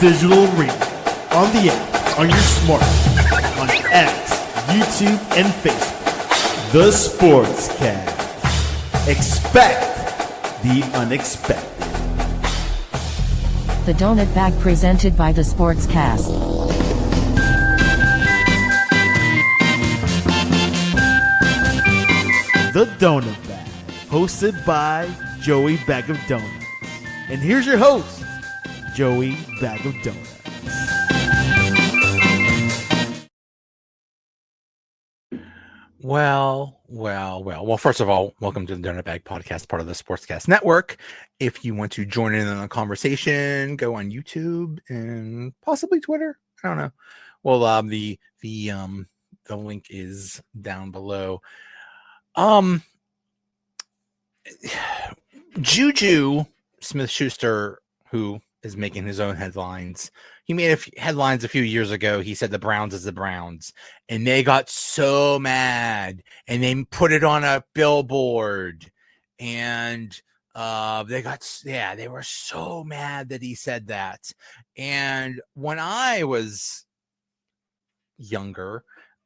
digital arena, on the app, on your smartphone, on X, YouTube, and Facebook. The Sportscast. Expect the unexpected. The Donut Bag presented by The Sportscast. The Donut Bag, hosted by Joey Bag of Donuts. And here's your host, Joey Bag of Donuts. Well, first of all, welcome to the Donut Bag Podcast, part of the Sportscast Network. If you want to join in on the conversation, go on YouTube and possibly Twitter. I don't know. Well, the link is down below. Juju Smith-Schuster, who is making his own headlines, he made headlines a few years ago. He said the Browns is the Browns, and they got so mad, and they put it on a billboard, and they were so mad that he said that. And when I was younger,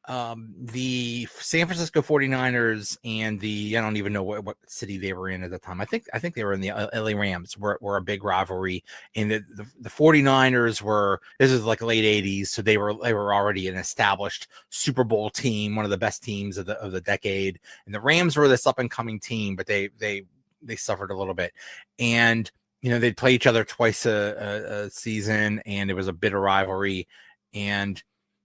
the San Francisco 49ers and I don't even know what city they were in at the time. I think they were in the LA Rams were a big rivalry. And the 49ers this is like late 80s. So they were already an established Super Bowl team, one of the best teams of the decade. And the Rams were this up and coming team, but they suffered a little bit. And, they'd play each other twice a season, and it was a bitter rivalry. And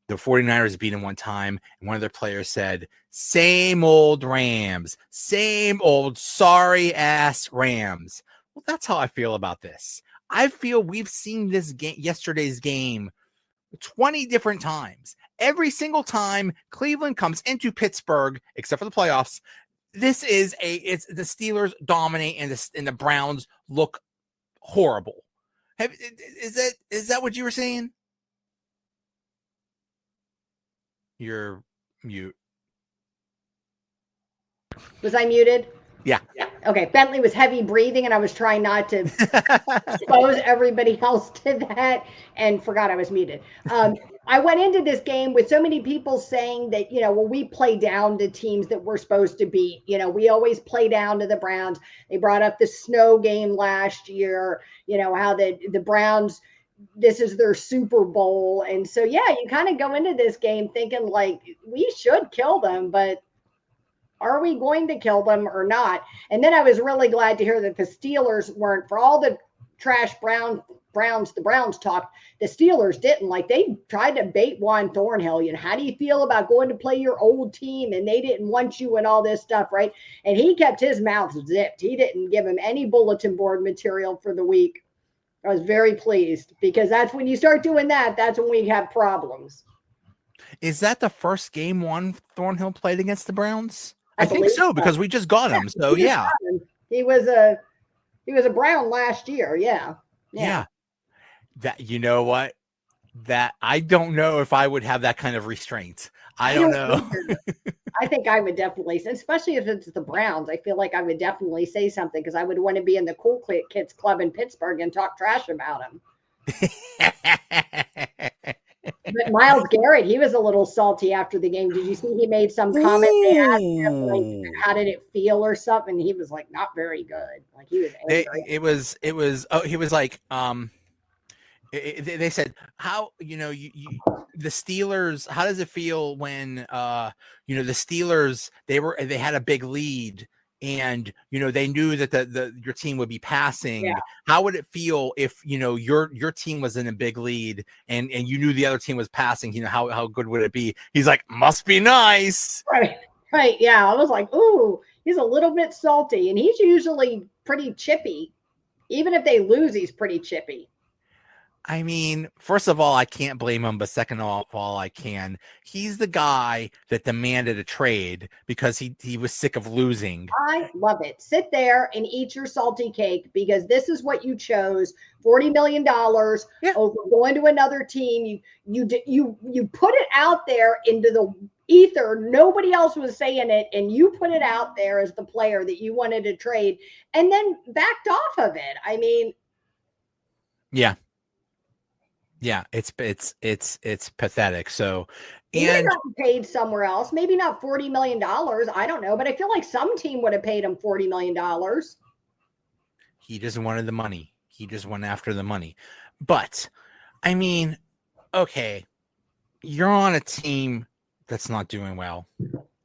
the 49ers beat him one time, and one of their players said, "Same old Rams, same old sorry-ass Rams." Well, that's how I feel about this. I feel we've seen yesterday's game 20 different times. Every single time Cleveland comes into Pittsburgh, except for the playoffs, it's the Steelers dominate, and the Browns look horrible. Is that what you were saying? You're mute. Was I muted? Yeah. Okay. Bentley was heavy breathing, and I was trying not to expose everybody else to that, and forgot I was muted. I went into this game with so many people saying that, we play down to teams that we're supposed to beat. We always play down to the Browns. They brought up the snow game last year, how the Browns, this is their Super Bowl. And so, you kind of go into this game thinking like we should kill them, but are we going to kill them or not? And then I was really glad to hear that the Steelers weren't, for all the trash the Browns talked, the Steelers didn't. Like, they tried to bait Juan Thornhill. How do you feel about going to play your old team and they didn't want you and all this stuff, right? And he kept his mouth zipped. He didn't give him any bulletin board material for the week. I was very pleased, because that's when you start doing that, that's when we have problems. Is that the first game Juan Thornhill played against the Browns? I think believe so, because we just got him. So yeah. He was a Brown last year. Yeah. That, you know what? That I don't know if I would have that kind of restraint. I don't know. I think I would definitely, especially if it's the Browns, I feel like I would definitely say something, because I would want to be in the cool kids club in Pittsburgh and talk trash about him. But Myles Garrett, he was a little salty after the game. Did you see he made some comment? They asked him, like, how did it feel or something? He was like, not very good. Like, he was angry. He was like, they said, how, the Steelers, how does it feel when, the Steelers, they had a big lead, and, they knew that your team would be passing. Yeah. How would it feel if, your team was in a big lead and you knew the other team was passing? How good would it be? He's like, must be nice. Right. Yeah. I was like, ooh, he's a little bit salty, and he's usually pretty chippy. Even if they lose, he's pretty chippy. I mean, first of all, I can't blame him, but second of all, I can. He's the guy that demanded a trade because he was sick of losing. I love it. Sit there and eat your salty cake, because this is what you chose. $40 million over going to another team. You put it out there into the ether. Nobody else was saying it, and you put it out there as the player that you wanted to trade, and then backed off of it. I mean, yeah. Yeah, it's pathetic. So, He would have and gotten paid somewhere else. Maybe not $40 million. I don't know, but I feel like some team would have paid him $40 million. he just wanted the money. He just went after the money. But I mean, okay, you're on a team that's not doing well.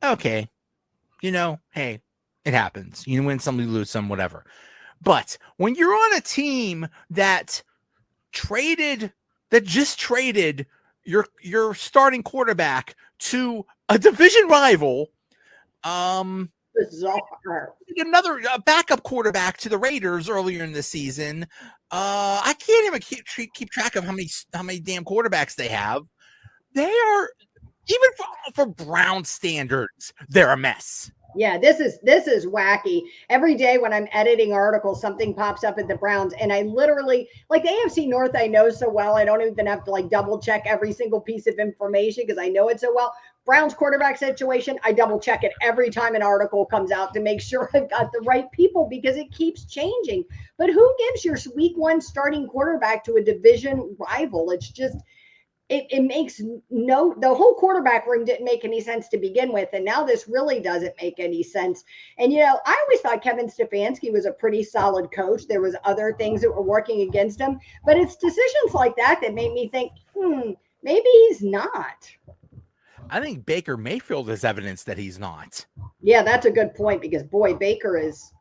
Okay, hey, it happens. You win some, you lose some, whatever. But when you're on a team that just traded your starting quarterback to a division rival, Bizarre. another backup quarterback to the Raiders earlier in the season. I can't even keep track of how many damn quarterbacks they have. They are, even for Brown standards, they're a mess. Yeah, this is wacky. Every day when I'm editing articles, something pops up at the Browns, and I literally, like, the AFC North I know so well, I don't even have to like double check every single piece of information because I know it so well. Browns quarterback situation, I double check it every time an article comes out to make sure I've got the right people because it keeps changing. But who gives your week one starting quarterback to a division rival? It's just, it makes the whole quarterback room didn't make any sense to begin with. And now this really doesn't make any sense. And, I always thought Kevin Stefanski was a pretty solid coach. There was other things that were working against him, but it's decisions like that made me think, maybe he's not. I think Baker Mayfield is evidence that he's not. Yeah, that's a good point because, boy, Baker is.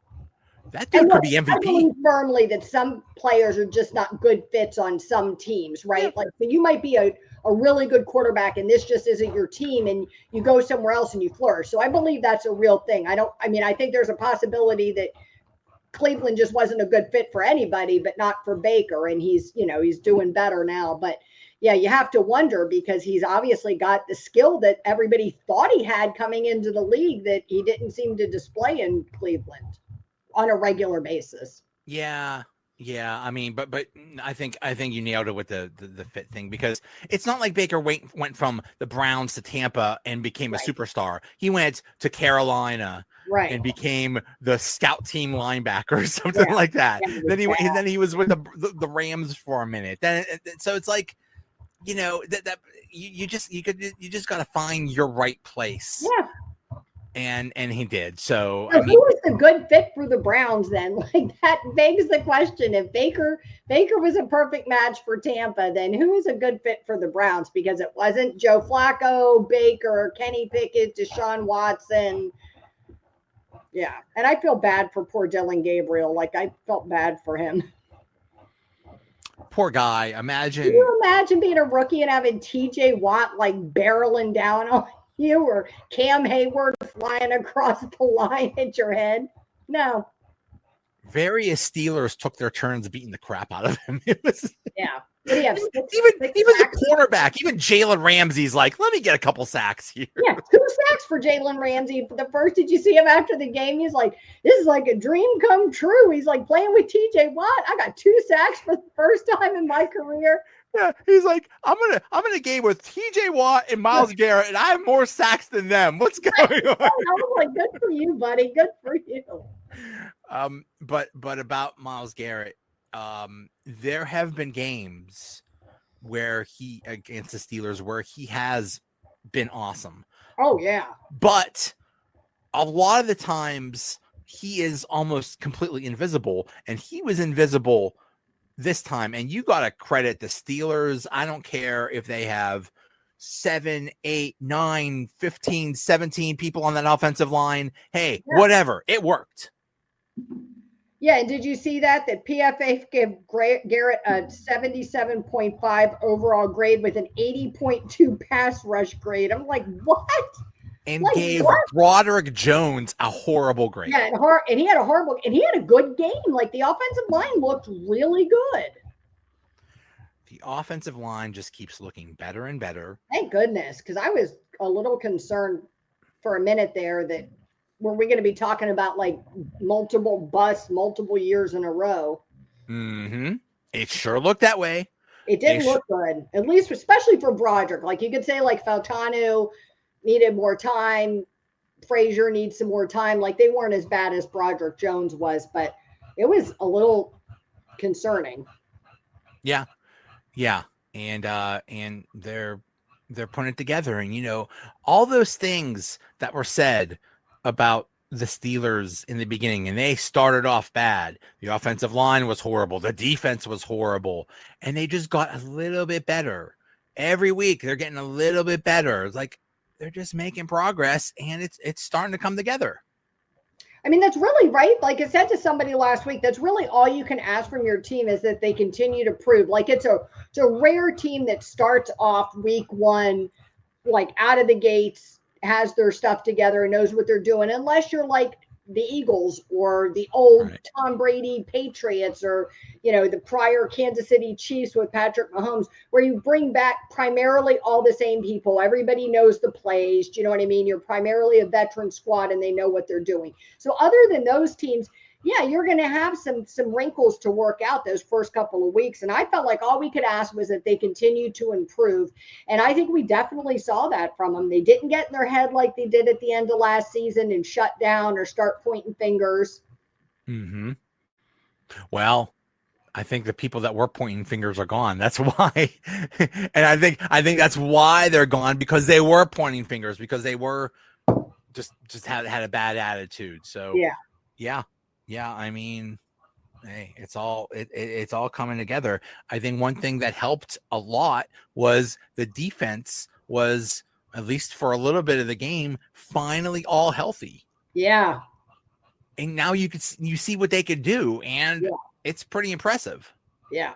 That dude could be MVP. I believe firmly that some players are just not good fits on some teams, right? Yeah. Like, so you might be a really good quarterback and this just isn't your team and you go somewhere else and you flourish. So I believe that's a real thing. I think there's a possibility that Cleveland just wasn't a good fit for anybody, but not for Baker. And he's doing better now. But yeah, you have to wonder because he's obviously got the skill that everybody thought he had coming into the league that he didn't seem to display in Cleveland on a regular basis. Yeah. I mean, but I think you nailed it with the fit thing because it's not like Baker went from the Browns to Tampa and became a superstar. He went to Carolina and became the scout team linebacker or something like that. Yeah, then he was with the Rams for a minute. So it's like, that you just got to find your right place. Yeah. And he did. So who was the good fit for the Browns then? Like, that begs the question. If Baker was a perfect match for Tampa, then who is a good fit for the Browns? Because it wasn't Joe Flacco, Baker, Kenny Pickett, Deshaun Watson. Yeah. And I feel bad for poor Dylan Gabriel. Like, I felt bad for him. Poor guy. Can you imagine being a rookie and having TJ Watt like barreling down on you or Cam Hayward flying across the line at your head? No. Various Steelers took their turns beating the crap out of him. It was, yeah. What do you have? Even the quarterback, even Jalen Ramsey's like, let me get a couple sacks here. Yeah, 2 sacks for Jalen Ramsey. The first, did you see him after the game? He's like, this is like a dream come true. He's like playing with TJ Watt. I got 2 sacks for the first time in my career. Yeah, he's like, I'm in a game with TJ Watt and Myles Garrett, and I have more sacks than them. What's going on? I was like, good for you, buddy. Good for you. But about Myles Garrett, there have been games where he against the Steelers where he has been awesome. Oh yeah. But a lot of the times he is almost completely invisible, and he was invisible this time. And you got to credit the Steelers. I don't care if they have 7, 8, 9, 15, 17 people on that offensive line. Hey, whatever. It worked. Yeah, and did you see that PFF gave Garrett a 77.5 overall grade with an 80.2 pass rush grade? I'm like, what? And like, gave Broderick Jones a horrible grade. Yeah, and he had a good game. Like, the offensive line looked really good. The offensive line just keeps looking better and better. Thank goodness, because I was a little concerned for a minute there that were we going to be talking about like multiple busts, multiple years in a row? Mm-hmm. It sure looked that way. It didn't look good, at least, especially for Broderick. Like, you could say like Fautanu needed more time. Frazier needs some more time. Like, they weren't as bad as Broderick Jones was, but it was a little concerning. Yeah. and they're putting it together. And all those things that were said about the Steelers in the beginning, and they started off bad. The offensive line was horrible, the defense was horrible, and they just got a little bit better every week. They're getting a little bit better. It's like they're just making progress, and it's starting to come together. I mean, that's really right. Like I said to somebody last week, that's really all you can ask from your team is that they continue to prove. Like it's a rare team that starts off week one, like out of the gates, has their stuff together and knows what they're doing, unless you're like the Eagles or the old Right. Tom Brady Patriots or, the prior Kansas City Chiefs with Patrick Mahomes, where you bring back primarily all the same people. Everybody knows the plays. Do you know what I mean? You're primarily a veteran squad and they know what they're doing. So other than those teams, yeah, you're going to have some wrinkles to work out those first couple of weeks. And I felt like all we could ask was that they continue to improve. And I think we definitely saw that from them. They didn't get in their head like they did at the end of last season and shut down or start pointing fingers. Mm-hmm. Well, I think the people that were pointing fingers are gone. That's why. And I think that's why they're gone, because they were pointing fingers, because they were just had a bad attitude. So yeah. I mean, hey, it's all coming together. I think one thing that helped a lot was the defense was, at least for a little bit of the game, finally all healthy. Yeah. And now you see what they could do, and it's pretty impressive. Yeah.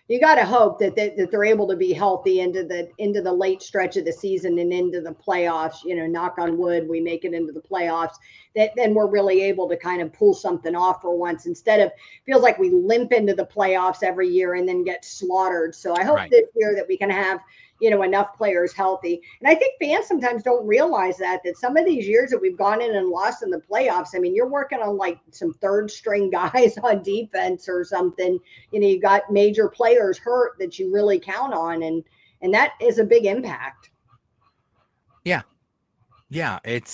You got to hope that they're able to be healthy into the late stretch of the season and into the playoffs. Knock on wood, we make it into the playoffs. That then we're really able to kind of pull something off for once, instead of, feels like we limp into the playoffs every year and then get slaughtered. So I hope this year that we can have enough players healthy. And I think fans sometimes don't realize that some of these years that we've gone in and lost in the playoffs, I mean, you're working on like some third string guys on defense or something. You got major players hurt that you really count on, and that is a big impact. Yeah, it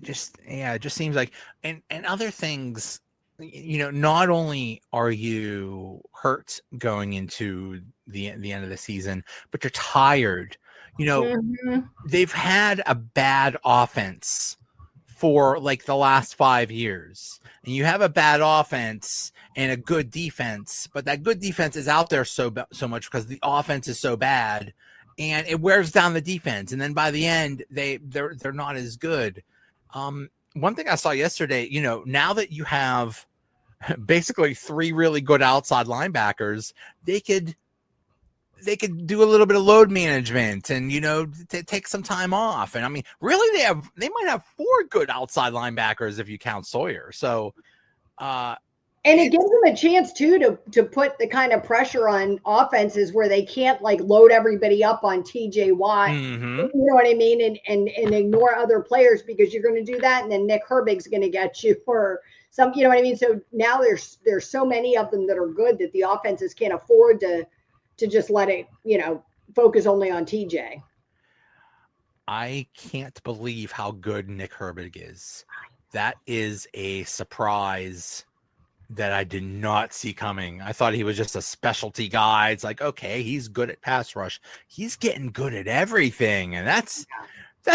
just seems like, and other things, not only are you hurt going into the end of the season, but you're tired. They've had a bad offense for like the last 5 years, and you have a bad offense and a good defense, but that good defense is out there so much because the offense is so bad, and it wears down the defense. And then by the end, they're not as good. One thing I saw yesterday, now that you have basically 3 really good outside linebackers, they could do a little bit of load management and, take some time off. And I mean, really, they might have 4 good outside linebackers if you count Sawyer. So, and it gives them a chance too to put the kind of pressure on offenses where they can't like load everybody up on TJ Watt. Mm-hmm. You know what I mean? And ignore other players, because you're going to do that, and then Nick Herbig's going to get you, or some, you know what I mean? So now there's so many of them that are good that the offenses can't afford to just let it, focus only on TJ. I can't believe how good Nick Herbig is. That is a surprise that I did not see coming. I thought he was just a specialty guy. It's like, okay, he's good at pass rush. He's getting good at everything. And that's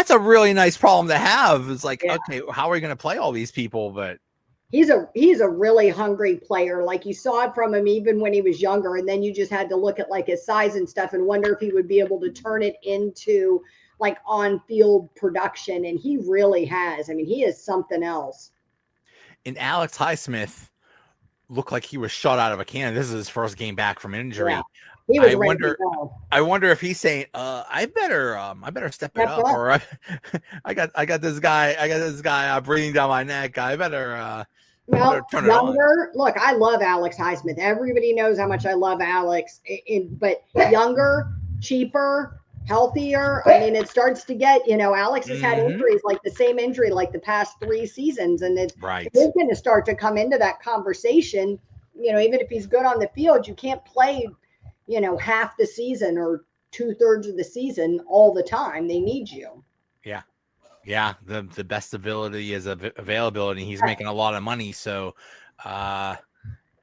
a really nice problem to have. It's like, okay, how are we going to play all these people? But he's a really hungry player. Like you saw it from him even when he was younger. And then you just had to look at like his size and stuff and wonder if he would be able to turn it into like on-field production. And he really has. I mean, he is something else. And Alex Highsmith looked like he was shot out of a cannon. This is his first game back from injury. Yeah. He was ready to go. I wonder if he's saying, I better step it up, or I got this guy breathing down my neck. I better turn younger. Look, I love Alex Highsmith. Everybody knows how much I love Alex, but younger, cheaper, healthier. I mean, it starts to get, Alex has had injuries, like the same injury like the past 3 seasons, and it's going to start to come into that conversation. Even if he's good on the field, you can't play, half the season or 2/3 of the season all the time. They need you. Yeah. The best ability is availability. He's making a lot of money, so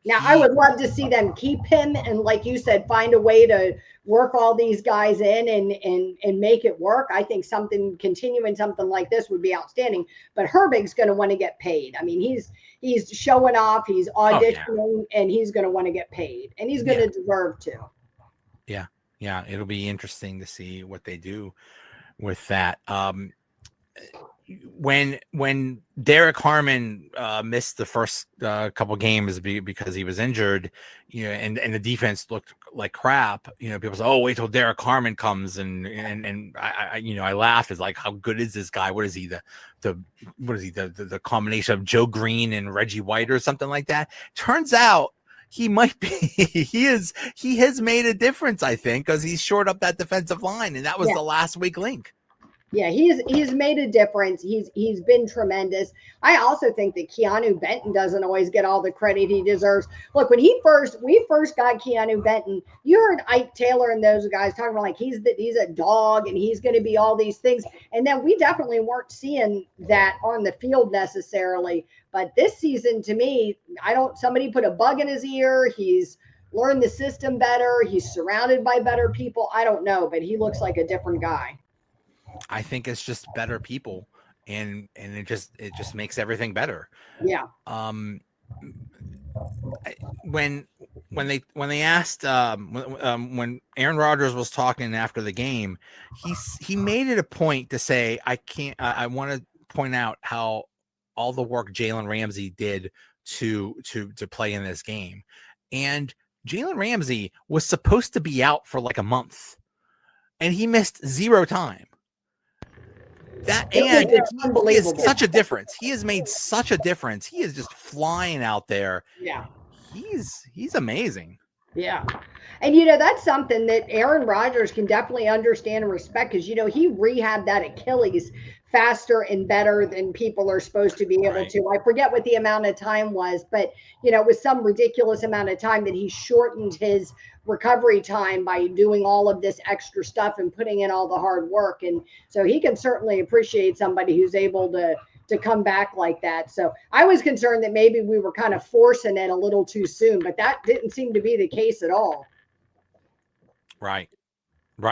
Now, I would love to see them keep him and, like you said, find a way to work all these guys in and make it work. I think continuing something like this would be outstanding. But Herbig's going to want to get paid. I mean, he's showing off, he's auditioning, and he's going to want to get paid, and he's going to deserve to. Yeah, it'll be interesting to see what they do with that. When Derek Harmon missed the first couple games because he was injured, and the defense looked like crap, people say, "Oh, wait till Derek Harmon comes," and I laughed. It's like, how good is this guy? What is he, the combination of Joe Green and Reggie White or something like that? Turns out he might be. He has made a difference, I think, because he's shored up that defensive line, and that was the last weak link. Yeah, he's made a difference. He's been tremendous. I also think that Keanu Benton doesn't always get all the credit he deserves. Look, when we first got Keanu Benton, you heard Ike Taylor and those guys talking about like he's a dog and he's going to be all these things. And then we definitely weren't seeing that on the field necessarily. But this season, to me, somebody put a bug in his ear. He's learned the system better. He's surrounded by better people. I don't know, but he looks like a different guy. I think it's just better people, and it just makes everything better. Yeah. When they asked when Aaron Rodgers was talking after the game, he made it a point to say, I want to point out how all the work Jalen Ramsey did to play in this game, and Jalen Ramsey was supposed to be out for like a month, and he missed 0 time. He is such a difference. He has made such a difference. He is just flying out there. Yeah. He's amazing. Yeah. And, that's something that Aaron Rodgers can definitely understand and respect because, he rehabbed that Achilles faster and better than people are supposed to be able to. I forget what the amount of time was, but, it was some ridiculous amount of time that he shortened his recovery time by doing all of this extra stuff and putting in all the hard work. And so he can certainly appreciate somebody who's able to come back like that. So I was concerned that maybe we were kind of forcing it a little too soon, but that didn't seem to be the case at all. Right.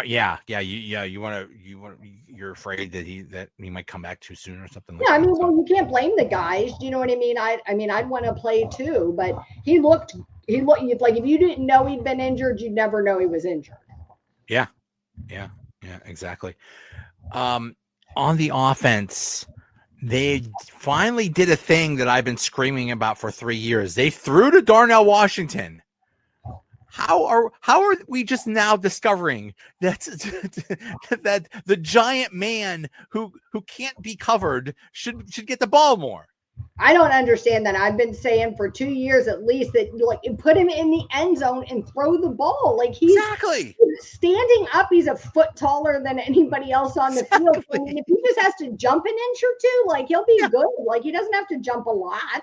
Yeah. You're afraid that he might come back too soon or something. Yeah. Well, you can't blame the guys. Do you know what I mean? I'd want to play too, but he looked like if you didn't know he'd been injured, you'd never know he was injured. Yeah, exactly. On the offense, they finally did a thing that I've been screaming about for 3 years. They threw to Darnell Washington. How are we just now discovering that the giant man who can't be covered should get the ball more? I don't understand that. I've been saying for 2 years at least that put him in the end zone and throw the ball. Like he's standing up. He's a foot taller than anybody else on the field. I mean, if he just has to jump an inch or two, he'll be good. He doesn't have to jump a lot.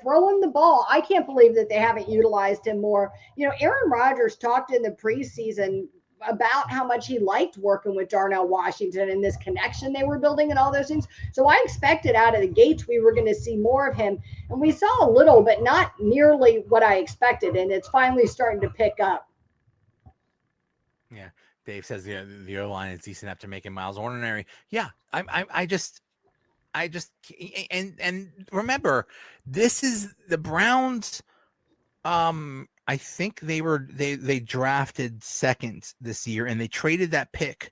Throw him the ball. I can't believe that they haven't utilized him more. Aaron Rodgers talked in the preseason about how much he liked working with Darnell Washington and this connection they were building and all those things. So I expected out of the gates we were going to see more of him. And we saw a little, but not nearly what I expected. And it's finally starting to pick up. Yeah. Dave says the O-line is decent after making Miles ordinary. Yeah. I just remember, this is the Browns. I think they drafted second this year, and they traded that pick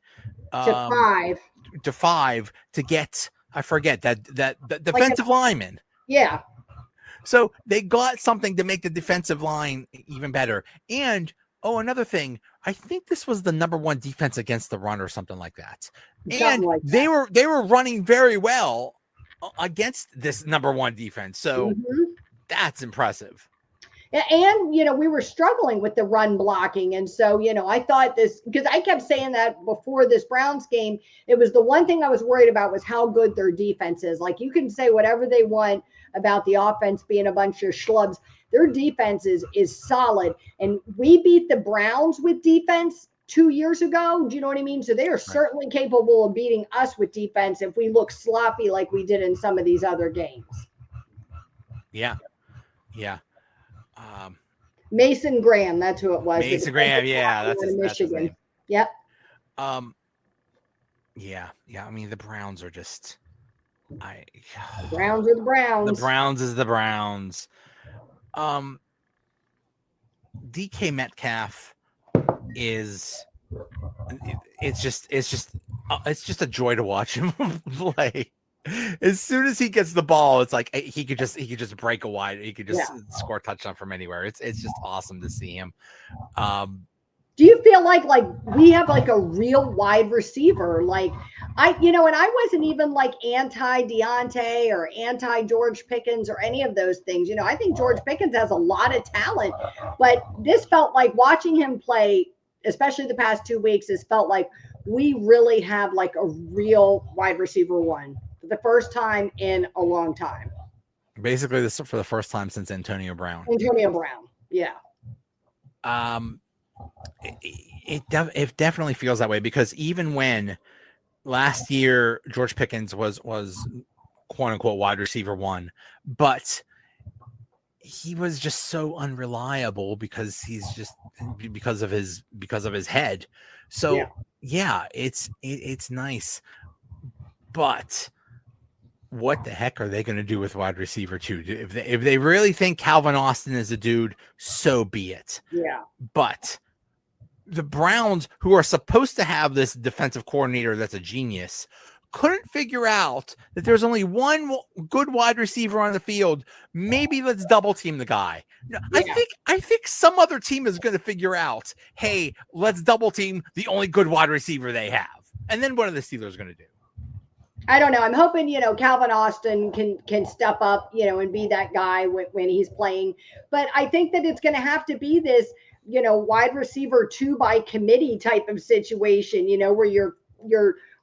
to 5 to get, I forget, that defensive lineman. Yeah. So they got something to make the defensive line even better. And another thing, I think this was the number 1 defense against the run or something like that. They were running very well against this number 1 defense. So that's impressive. And, we were struggling with the run blocking. And so, I thought this, because I kept saying that before this Browns game, it was the one thing I was worried about was how good their defense is. You can say whatever they want about the offense being a bunch of schlubs. Their defense is solid. And we beat the Browns with defense 2 years ago. Do you know what I mean? So they are certainly capable of beating us with defense if we look sloppy like we did in some of these other games. Yeah. Mason Graham, that's who it was. Mason Graham, yeah, that's his Michigan. name. Yep. Yeah. I mean, the Browns are just. The Browns are the Browns. The Browns is the Browns. DK Metcalf is. It's just a joy to watch him play. As soon as he gets the ball, it's like he could just break a wide. He could just score a touchdown from anywhere. It's just awesome to see him. Do you feel like we have like a real wide receiver? Like and I wasn't even like anti Deontay or anti George Pickens or any of those things. I think George Pickens has a lot of talent, but this felt like watching him play, especially the past 2 weeks, has felt like we really have like a real wide receiver one for the first time in a long time. Basically, this is for the first time since Antonio Brown. Yeah. It definitely feels that way, because even when last year George Pickens was quote unquote wide receiver one, but he was just so unreliable because because of his head. So yeah, it's nice, but what the heck are they going to do with wide receiver two? If they really think Calvin Austin is a dude, so be it. Yeah. But the Browns, who are supposed to have this defensive coordinator that's a genius, couldn't figure out that there's only one good wide receiver on the field. Maybe let's double team the guy. No, yeah. I think some other team is going to figure out, hey, let's double team the only good wide receiver they have. And then what are the Steelers going to do? I don't know. I'm hoping, Calvin Austin can step up, and be that guy when he's playing. But I think that it's going to have to be this, wide receiver 2 by committee type of situation, where you're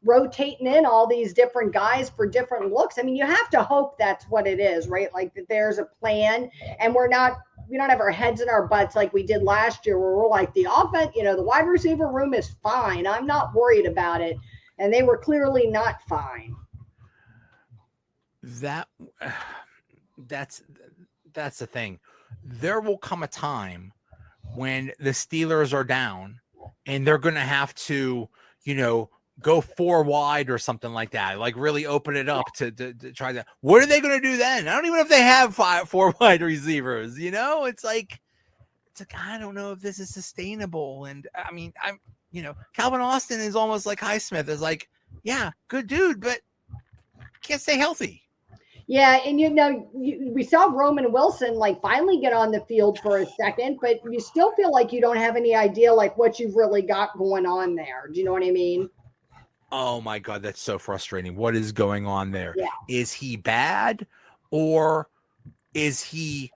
rotating in all these different guys for different looks. I mean, you have to hope that's what it is, right? Like that there's a plan, and we don't have our heads in our butts like we did last year, where we're like, the offense, the wide receiver room is fine. I'm not worried about it. And they were clearly not fine. That's the thing. There will come a time when the Steelers are down and they're going to have to, go 4 wide or something like that, like really open it up to try to. What are they going to do then? I don't even know if they have 4 wide receivers. It's like I don't know if this is sustainable. And I mean, Calvin Austin is almost like Highsmith is like, yeah, good dude, but can't stay healthy. Yeah, and we saw Roman Wilson finally get on the field for a second, but you still feel like you don't have any idea what you've really got going on there. Do you know what I mean? Oh my God, that's so frustrating. What is going on there? Yeah. Is he bad, or is he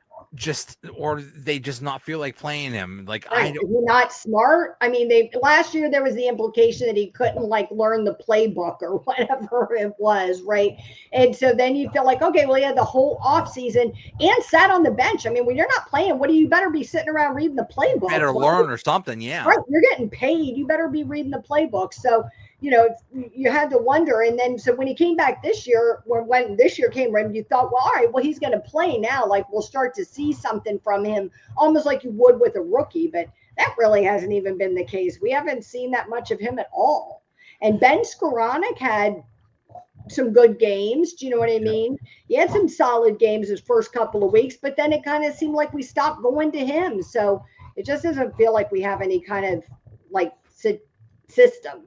or they just not feel like playing him? Right. Is he not smart? I mean, last year there was the implication that he couldn't learn the playbook or whatever it was, right? And so then you feel like, okay, well, he had the whole offseason and sat on the bench. I mean, when you're not playing, what do you better be sitting around reading the playbook? Better learn or something, yeah. Right, you're getting paid. You better be reading the playbook. So, you had to wonder. And then, so when he came back this year, when this year came around, you thought, well, all right, well, he's going to play now. We'll start to see something from him, almost like you would with a rookie. But that really hasn't even been the case. We haven't seen that much of him at all. And Ben Skoranek had some good games. Do you know what I mean? He had some solid games his first couple of weeks, but then it kind of seemed like we stopped going to him. So it just doesn't feel like we have any kind of system.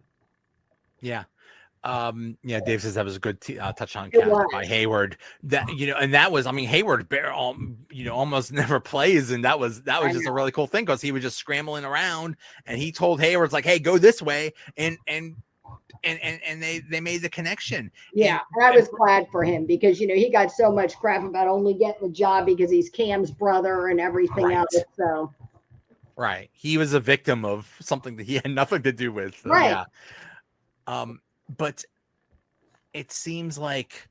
Yeah. Dave says that was a good touchdown catch by Hayward. That and that was, Hayward almost never plays, and that was just a really cool thing, because he was just scrambling around, and he told Hayward's hey, go this way, and they made the connection. Yeah, and I was glad for him, because he got so much crap about only getting the job because he's Cam's brother and everything else. So right, he was a victim of something that he had nothing to do with. So, right. Yeah. But it seems like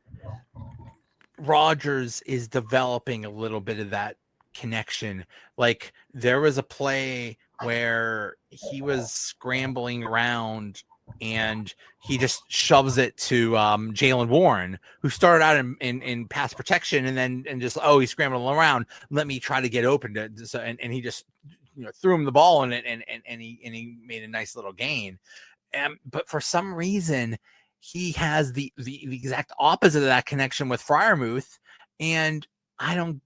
Rodgers is developing a little bit of that connection. There was a play where he was scrambling around and he just shoves it to Jalen Warren, who started out in pass protection, and then just he's scrambling around. Let me try to get open and he just threw him the ball and he made a nice little gain. But for some reason, he has the exact opposite of that connection with Freiermuth, and I don't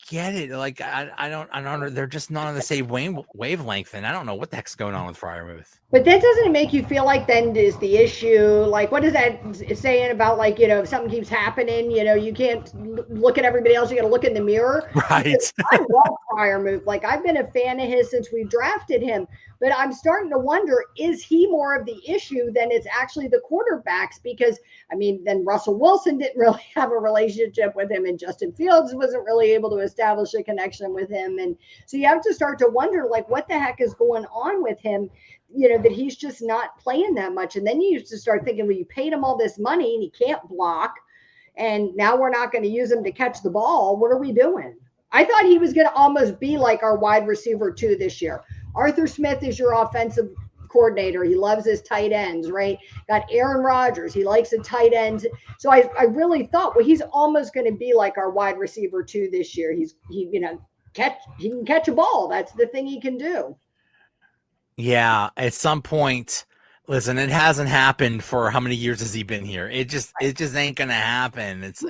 get it. Like I don't. They're just not on the same wavelength, and I don't know what the heck's going on with Freiermuth. But that doesn't make you feel like then is the issue? Like, what is that saying about, like, if something keeps happening, you can't look at everybody else. You got to look in the mirror. Right. I love Freiermuth. Like, I've been a fan of his since we drafted him. But I'm starting to wonder, is he more of the issue than it's actually the quarterbacks? Because, then Russell Wilson didn't really have a relationship with him, and Justin Fields wasn't really able to establish a connection with him. And so you have to start to wonder, like, what the heck is going on with him? That he's just not playing that much. And then you used to start thinking, well, you paid him all this money and he can't block. And now we're not going to use him to catch the ball. What are we doing? I thought he was going to almost be like our wide receiver 2 this year. Arthur Smith is your offensive coordinator. He loves his tight ends, right? Got Aaron Rodgers. He likes the tight ends. So I really thought, well, he's almost going to be like our wide receiver 2 this year. He can catch a ball. That's the thing he can do. Yeah, at some point, listen, it hasn't happened for how many years has he been here? It just ain't gonna happen. It's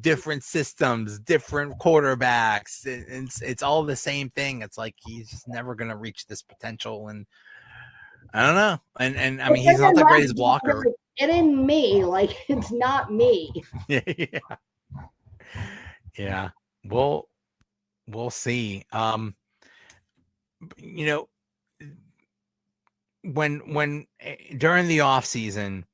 different systems, different quarterbacks. It's all the same thing. It's like he's just never gonna reach this potential, and I don't know. And he's not the greatest blocker. It ain't me. Like, it's not me. Yeah. We'll see. When during the offseason,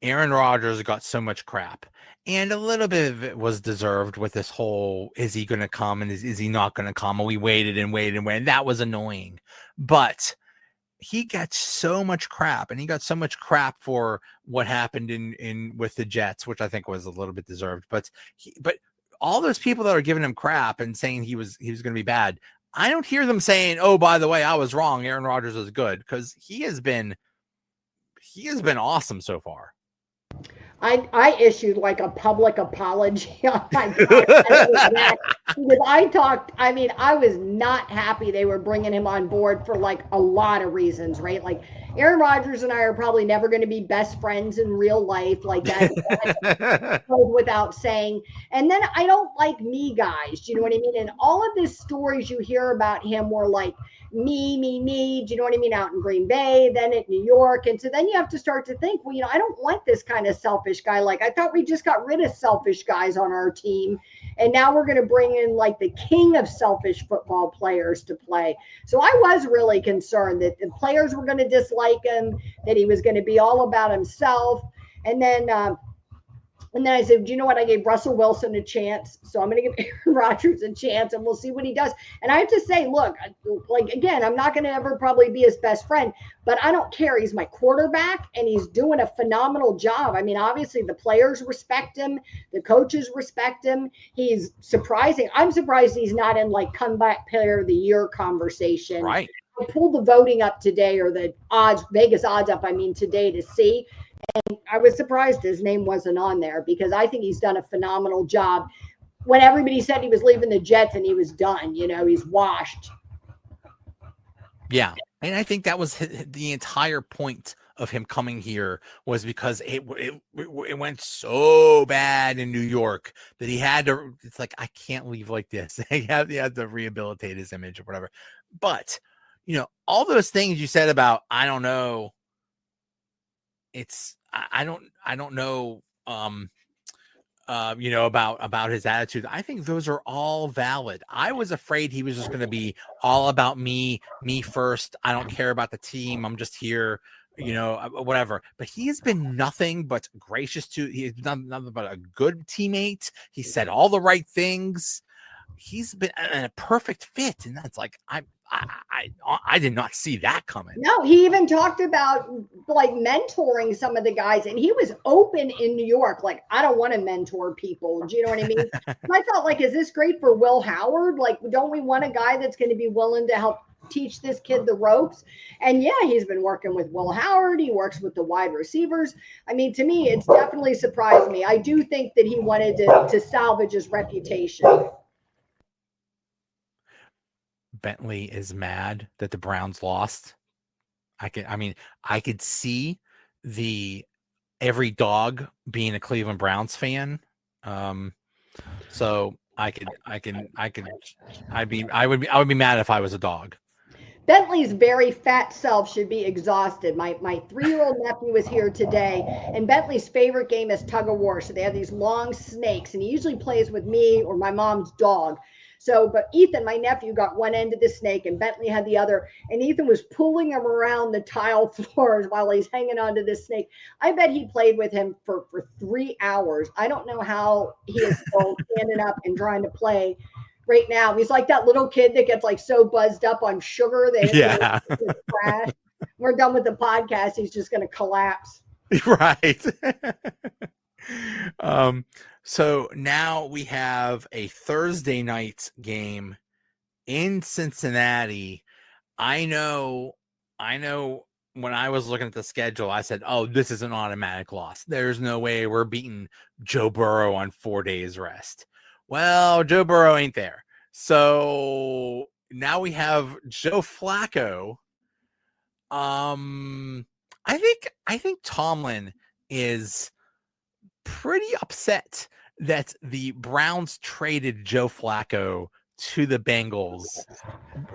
Aaron Rodgers got so much crap, and a little bit of it was deserved with this whole, is he going to come and is he not going to come? And we waited and waited and waited. That was annoying, but he got so much crap, and he got so much crap for what happened in with the Jets, which I think was a little bit deserved. But all those people that are giving him crap and saying he was going to be bad, I don't hear them saying, "Oh, by the way, I was wrong. Aaron Rodgers is good," because he has been awesome so far. I issued like a public apology on my podcast because I was not happy they were bringing him on board for like a lot of reasons, right? Like, Aaron Rodgers and I are probably never going to be best friends in real life, like that without saying. And then I don't like me guys, do you know what I mean? And all of these stories you hear about him were like me, do you know what I mean? Out in Green Bay, then at New York. And so then you have to start to think, well, I don't want this kind of selfish guy. Like, I thought we just got rid of selfish guys on our team. And now we're going to bring in like the king of selfish football players to play. So I was really concerned that the players were going to dislike him, that he was going to be all about himself. And then I said, do you know what? I gave Russell Wilson a chance. So I'm going to give Aaron Rodgers a chance, and we'll see what he does. And I have to say, look, like, again, I'm not going to ever probably be his best friend, but I don't care. He's my quarterback, and he's doing a phenomenal job. Obviously, the players respect him. The coaches respect him. He's surprising. I'm surprised he's not in, like, comeback player of the year conversation. Right. I pulled the voting up today, or the Vegas odds up, today to see. And I was surprised his name wasn't on there, because I think he's done a phenomenal job. When everybody said he was leaving the Jets and he was done, he's washed. Yeah. And I think that was the entire point of him coming here, was because it went so bad in New York that he had to, it's like, I can't leave like this. He had to rehabilitate his image or whatever. But, all those things you said about, I don't know, I don't know, about his attitude. I think those are all valid. I was afraid he was just going to be all about me first. I don't care about the team. I'm just here, whatever. But he has been nothing but gracious he's done nothing but a good teammate. He said all the right things. He's been a perfect fit. And that's like, I did not see that coming. No, he even talked about like mentoring some of the guys, and he was open in New York. Like, I don't want to mentor people. Do you know what I mean? I thought, like, is this great for Will Howard? Like, don't we want a guy that's going to be willing to help teach this kid the ropes. And yeah, he's been working with Will Howard. He works with the wide receivers. I mean, to me, it's definitely surprised me. I do think that he wanted to salvage his reputation. Bentley is mad that the Browns lost. I could see every dog being a Cleveland Browns fan. So I would be mad if I was a dog. Bentley's very fat self should be exhausted. My 3-year-old nephew was here today, and Bentley's favorite game is tug of war. So they have these long snakes, and he usually plays with me or my mom's dog. So, but Ethan, my nephew, got one end of the snake, and Bentley had the other, and Ethan was pulling him around the tile floors while he's hanging onto this snake. I bet he played with him for 3 hours. I don't know how he is still standing up and trying to play right now. He's like that little kid that gets like so buzzed up on sugar that it's crash. We're done with the podcast. He's just going to collapse. Right. So now we have a Thursday night game in Cincinnati. I know when I was looking at the schedule, I said, oh, this is an automatic loss. There's no way we're beating Joe Burrow on 4 days rest. Well, Joe Burrow ain't there. So now we have Joe Flacco. I think Tomlin is pretty upset that the Browns traded Joe Flacco to the Bengals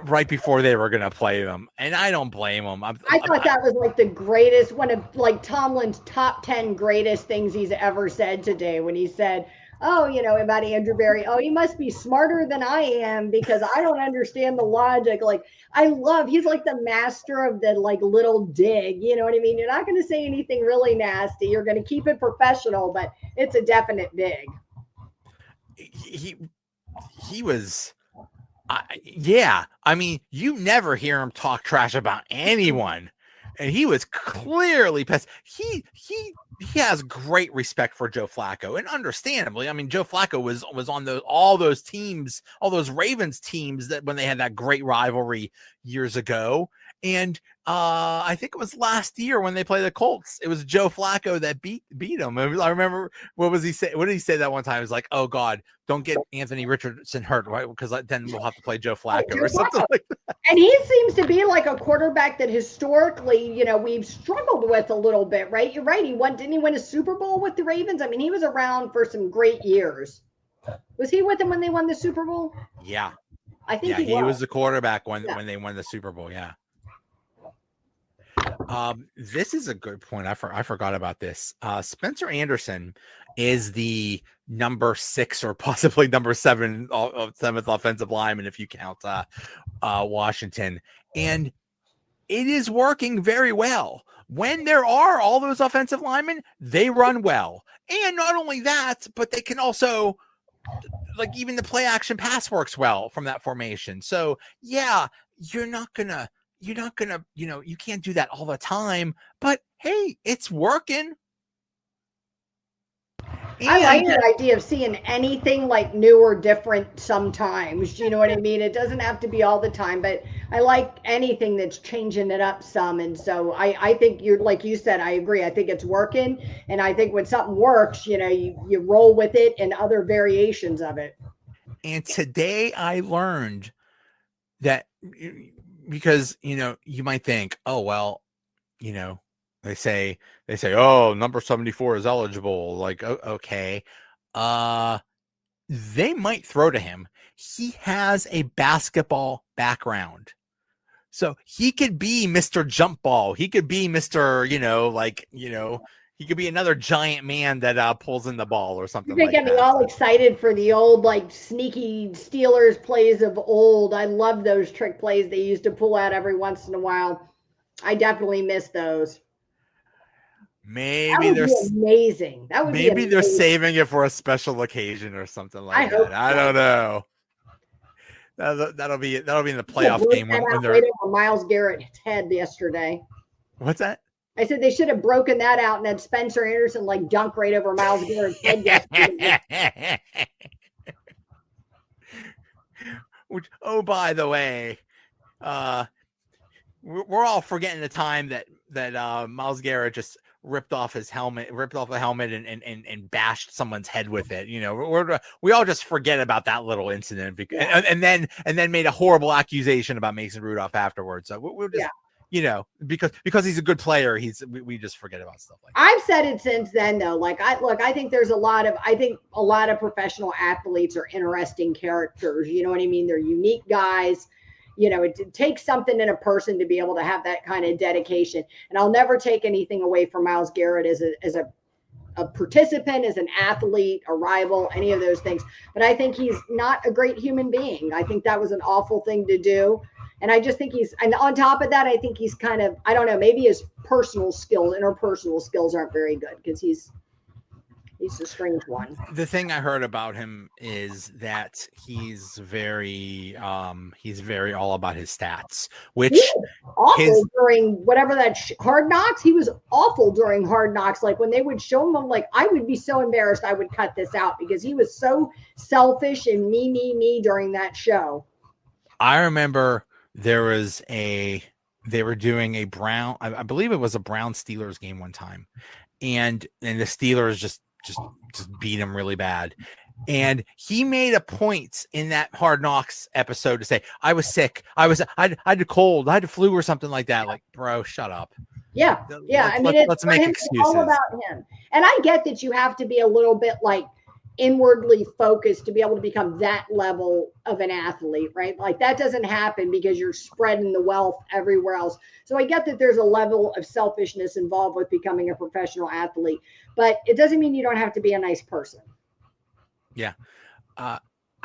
right before they were going to play them. And I don't blame him. I thought that was like the greatest, one of like Tomlin's top 10 greatest things he's ever said today when he said, oh, about Andrew Berry. Oh, he must be smarter than I am because I don't understand the logic. Like, he's like the master of the like little dig. You know what I mean? You're not going to say anything really nasty. You're going to keep it professional, but it's a definite dig. He was, yeah. I mean, you never hear him talk trash about anyone. And he was clearly pissed. He has great respect for Joe Flacco, and understandably. I mean, Joe Flacco was on all those teams, all those Ravens teams that when they had that great rivalry years ago. And I think it was last year when they played the Colts. It was Joe Flacco that beat him. I remember what did he say that one time? It was like, oh God, don't get Anthony Richardson hurt, right? Because then we'll have to play Joe Flacco or something like that. And he seems to be like a quarterback that historically, we've struggled with a little bit, right? You're right. Didn't he win a Super Bowl with the Ravens? I mean, he was around for some great years. Was he with them when they won the Super Bowl? Yeah. I think he was the quarterback when they won the Super Bowl. Yeah. This is a good point. I forgot about this. Spencer Anderson is the number 6 or possibly number 7 seventh offensive lineman if you count Washington, and it is working very well. When there are all those offensive linemen, they run well, and not only that, but they can also, like, even the play action pass works well from that formation. So yeah, you can't do that all the time, but hey, it's working. And I like the idea of seeing anything like new or different sometimes. You know what I mean? It doesn't have to be all the time, but I like anything that's changing it up some. And so I think you're, like you said, I agree. I think it's working. And I think when something works, you roll with it and other variations of it. And today I learned that, because, you might think, oh, well, they say, oh, number 74 is eligible. Like, okay. They might throw to him. He has a basketball background. So he could be Mr. Jump Ball. He could be Mr., he could be another giant man that pulls in the ball or something like that. You're getting me all excited for the old, like, sneaky Steelers plays of old. I love those trick plays they used to pull out every once in a while. I definitely miss those. Maybe they're amazing. That would be amazing. They're saving it for a special occasion or something like that. I don't know. That'll be in the playoff game when they're right over Myles Garrett's head yesterday. What's that? I said they should have broken that out and had Spencer Anderson like dunk right over Myles Garrett's head yesterday. Which, oh, by the way, we're all forgetting the time that Myles Garrett just ripped off a helmet and bashed someone's head with it. We all just forget about that little incident because, and then made a horrible accusation about Mason Rudolph afterwards. So we're just, because he's a good player, we just forget about stuff like that. I've said it since then though. I think there's a lot of professional athletes are interesting characters. You know what I mean? They're unique guys. It takes something in a person to be able to have that kind of dedication. And I'll never take anything away from Myles Garrett as a participant, as an athlete, a rival, any of those things. But I think he's not a great human being. I think that was an awful thing to do. And I just think and on top of that, I think he's kind of, I don't know, maybe his interpersonal skills aren't very good because he's a strange one. The thing I heard about him is that he's very all about his stats, which he was awful during whatever that Hard Knocks. He was awful during Hard Knocks. Like when they would show him, I'm like, I would be so embarrassed. I would cut this out because he was so selfish and me during that show. I remember they were doing I believe it was a Brown Steelers game one time, and the Steelers just beat him really bad. And he made a point in that Hard Knocks episode to say, I was sick. I had a cold. I had a flu or something like that. Like, bro, shut up. Yeah. Let's make excuses. It's all about him. And I get that you have to be a little bit like inwardly focused to be able to become that level of an athlete, right? Like that doesn't happen because you're spreading the wealth everywhere else. So I get that there's a level of selfishness involved with becoming a professional athlete, but it doesn't mean you don't have to be a nice person. Yeah. I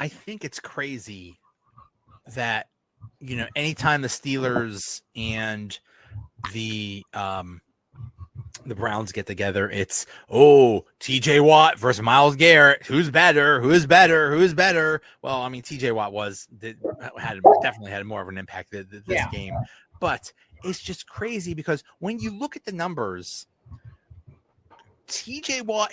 think it's crazy that, anytime the Steelers and the Browns get together, it's TJ Watt versus Myles Garrett. Who's better? Well, I mean, TJ Watt definitely had more of an impact this game, but it's just crazy because when you look at the numbers, TJ Watt,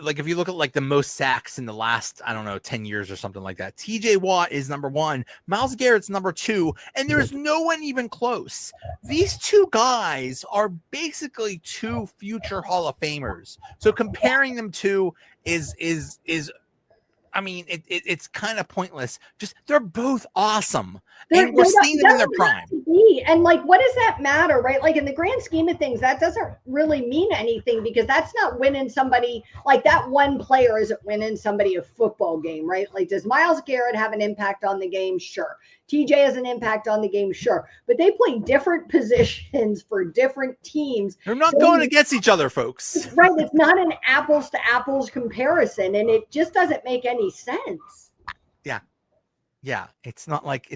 like if you look at like the most sacks in the last, 10 years or something like that, TJ Watt is number 1, Myles Garrett's number 2, and there's no one even close. These two guys are basically 2 future Hall of Famers. So comparing them to is it's kind of pointless. Just they're both awesome, and we're seeing them in their prime. And like, what does that matter, right? Like in the grand scheme of things, that doesn't really mean anything because that's not winning somebody. Like that one player isn't winning somebody a football game, right? Like, does Myles Garrett have an impact on the game? Sure. TJ has an impact on the game, sure. But they play different positions for different teams. They're not going against each other, folks. Right. It's not an apples to apples comparison, and it just doesn't make any sense. Yeah. It's not like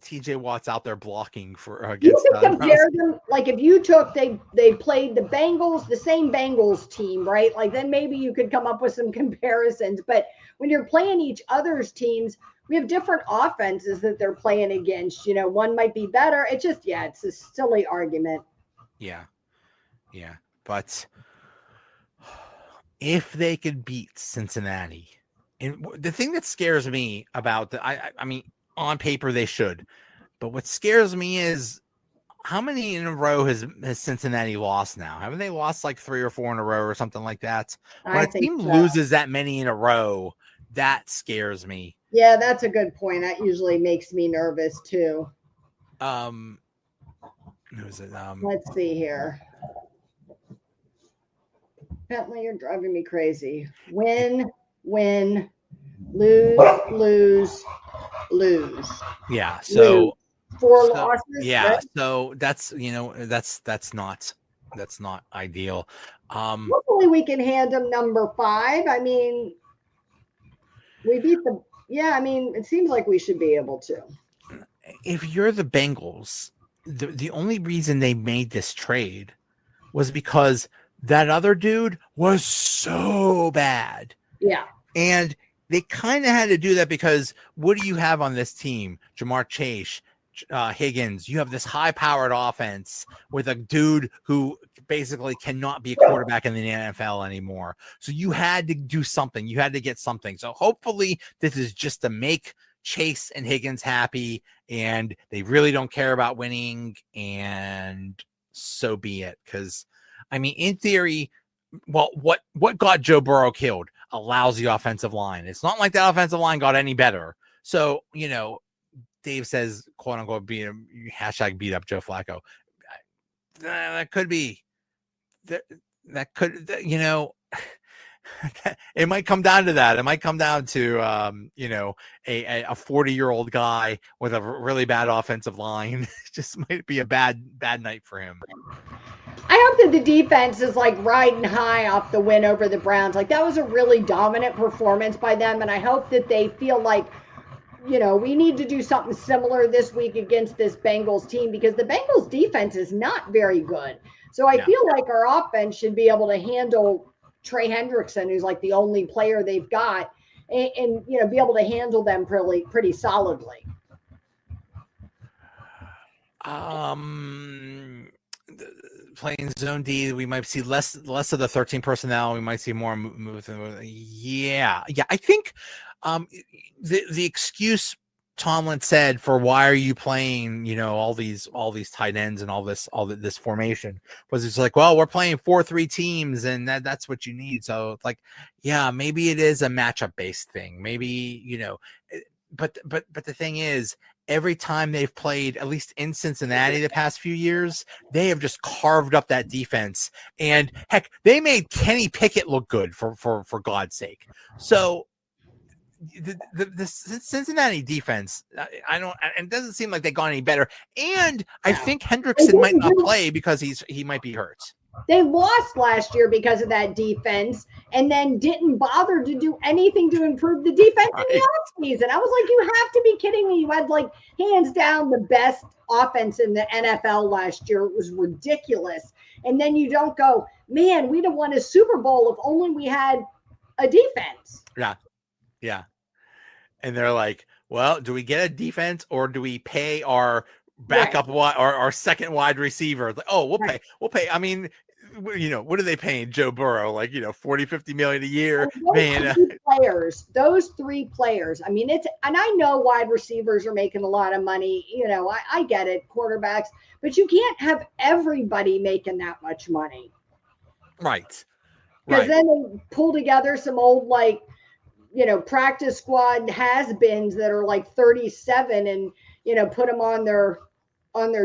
TJ Watt's out there blocking for against. You can compare them. Like if you took they played the Bengals, the same Bengals team, right? Like then maybe you could come up with some comparisons. But when you're playing each other's teams, we have different offenses that they're playing against. One might be better. It's just it's a silly argument. Yeah. But if they could beat Cincinnati, and the thing that scares me about I mean, on paper they should, but what scares me is how many in a row has Cincinnati lost now? Haven't they lost like 3 or 4 in a row or something like that? When a team loses that many in a row, that scares me. Yeah, that's a good point. That usually makes me nervous too. Who is it? Let's see here. Bentley, you're driving me crazy. Win, lose. Yeah. So 4 losses. Yeah. Right? So that's not ideal. Hopefully we can hand them number 5. I mean, we beat them. Yeah. I mean, it seems like we should be able to. If you're the Bengals, the only reason they made this trade was because that other dude was so bad. Yeah. And they kind of had to do that because what do you have on this team? Jamar Chase, Higgins. You have this high-powered offense with a dude who basically cannot be a quarterback in the NFL anymore. So you had to do something. You had to get something. So hopefully this is just to make Chase and Higgins happy, and they really don't care about winning, and so be it. Because, I mean, in theory, well, what got Joe Burrow killed? A lousy offensive line. It's not like that offensive line got any better. So, Dave says, quote unquote, beat up Joe Flacco. That could be. That could, it might come down to that. It might come down to, a 40-year-old guy with a really bad offensive line. It just might be a bad night for him. I hope that the defense is like riding high off the win over the Browns. Like, that was a really dominant performance by them. And I hope that they feel like, we need to do something similar this week against this Bengals team, because the Bengals defense is not very good. So I feel like our offense should be able to handle Trey Hendrickson, who's like the only player they've got, and be able to handle them pretty solidly. Playing zone D, we might see less of the 13 personnel. We might see more movement. Yeah. I think the excuse Tomlin said for why are you playing, all these tight ends and all this formation was it's like, well, we're playing 4-3 teams and that's what you need. So like, yeah, maybe it is a matchup based thing. Maybe, but the thing is, every time they've played, at least in Cincinnati the past few years, they have just carved up that defense. And heck, they made Kenny Pickett look good for God's sake. So the Cincinnati defense, it doesn't seem like they got any better. And I think Hendrickson might not play because he might be hurt. They lost last year because of that defense, and then didn't bother to do anything to improve the defense in the offseason. I was like, you have to be kidding me. You had like hands down the best offense in the NFL last year. It was ridiculous. And then you don't go, man, we'd have won a Super Bowl if only we had a defense. Yeah. And they're like, well, do we get a defense or do we pay our backup our second wide receiver? Like, oh, we'll pay. I mean, what are they paying Joe Burrow? Like, 40-50 million a year. Those three players. I mean, and I know wide receivers are making a lot of money. I get it, quarterbacks, but you can't have everybody making that much money. Right. Because then they pull together some old, like, practice squad has-beens that are like 37 and, put them on their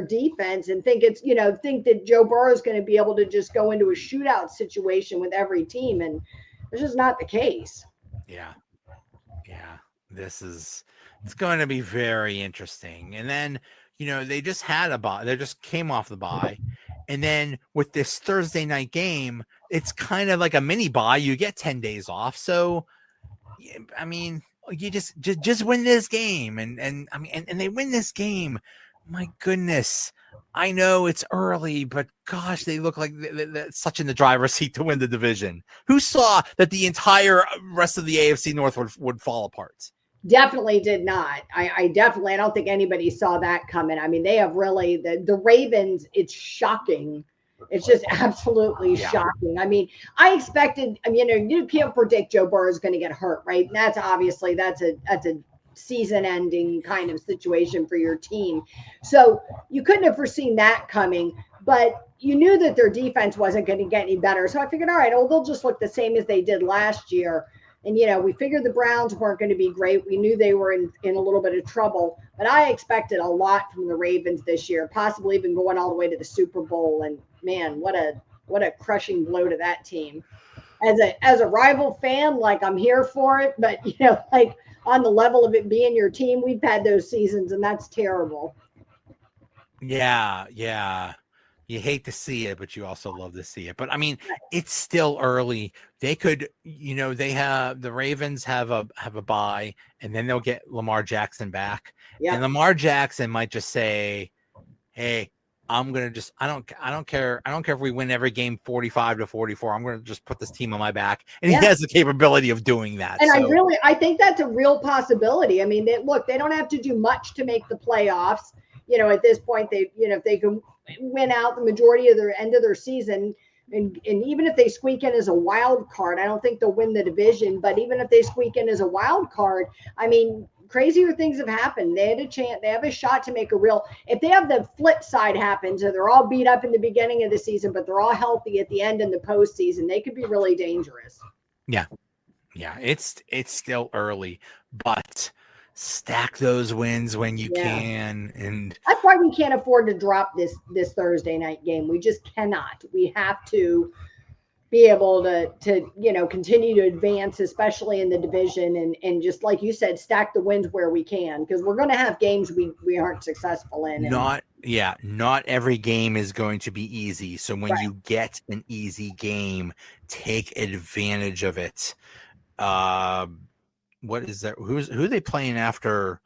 defense and think that Joe Burrow is going to be able to just go into a shootout situation with every team. And it's just not the case. Yeah. It's going to be very interesting. And then, they just had a bye. They just came off the bye. And then with this Thursday night game, it's kind of like a mini bye. You get 10 days off. So, I mean, you just win this game. And they win this game. My goodness. I know it's early, but gosh, they look like they're such in the driver's seat to win the division. Who saw that the entire rest of the AFC North would fall apart? Definitely did not. I don't think anybody saw that coming. I mean, they have really, the Ravens, it's shocking. It's just absolutely shocking. I mean, I expected, you can't predict Joe Burrow is going to get hurt, right? And that's a season-ending kind of situation for your team. So you couldn't have foreseen that coming, but you knew that their defense wasn't going to get any better. So I figured, all right, they'll just look the same as they did last year. And, we figured the Browns weren't going to be great. We knew they were in a little bit of trouble, but I expected a lot from the Ravens this year, possibly even going all the way to the Super Bowl. And man, what a crushing blow to that team. As a rival fan, like, I'm here for it, but like on the level of it being your team, we've had those seasons and that's terrible. Yeah. You hate to see it, but you also love to see it. But I mean, it's still early. They could, the Ravens have a bye, and then they'll get Lamar Jackson back. Yeah. And Lamar Jackson might just say, "Hey, I'm gonna just I don't care if we win every game 45-44. I'm gonna just put this team on my back." And he has the capability of doing that. And so. I think that's a real possibility. I mean, they don't have to do much to make the playoffs. At this point, if they can win out the majority of their end of their season, and even if they squeak in as a wild card, I don't think they'll win the division, but even if they squeak in as a wild card, I mean, crazier things have happened. They had a chance. They have a shot to make a real. If they have the flip side happen, so they're all beat up in the beginning of the season, but they're all healthy at the end in the postseason, they could be really dangerous. Yeah, it's still early, but stack those wins when you can, and that's why we can't afford to drop this Thursday night game. We just cannot. We have to be able to continue to advance, especially in the division, and just like you said, stack the wins where we can, because we're going to have games we aren't successful in. Not every game is going to be easy. So when you get an easy game, take advantage of it. What is that? Who are they playing after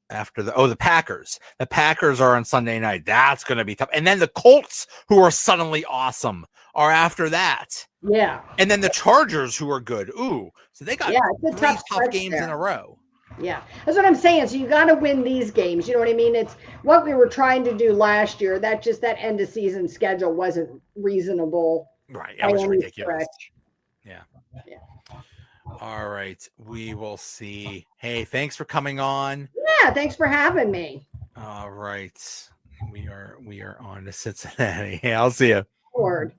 the Packers? The Packers are on Sunday night. That's going to be tough. And then the Colts, who are suddenly awesome, are after that. Yeah. And then the Chargers, who are good. Ooh, so they got three tough games in a row. Yeah, that's what I'm saying. So you got to win these games. You know what I mean? It's what we were trying to do last year. That end of season schedule wasn't reasonable. Right. That was ridiculous. Yeah. All right. We will see. Hey, thanks for coming on. Yeah, thanks for having me. All right. We are on to Cincinnati. Hey, I'll see you. Forward.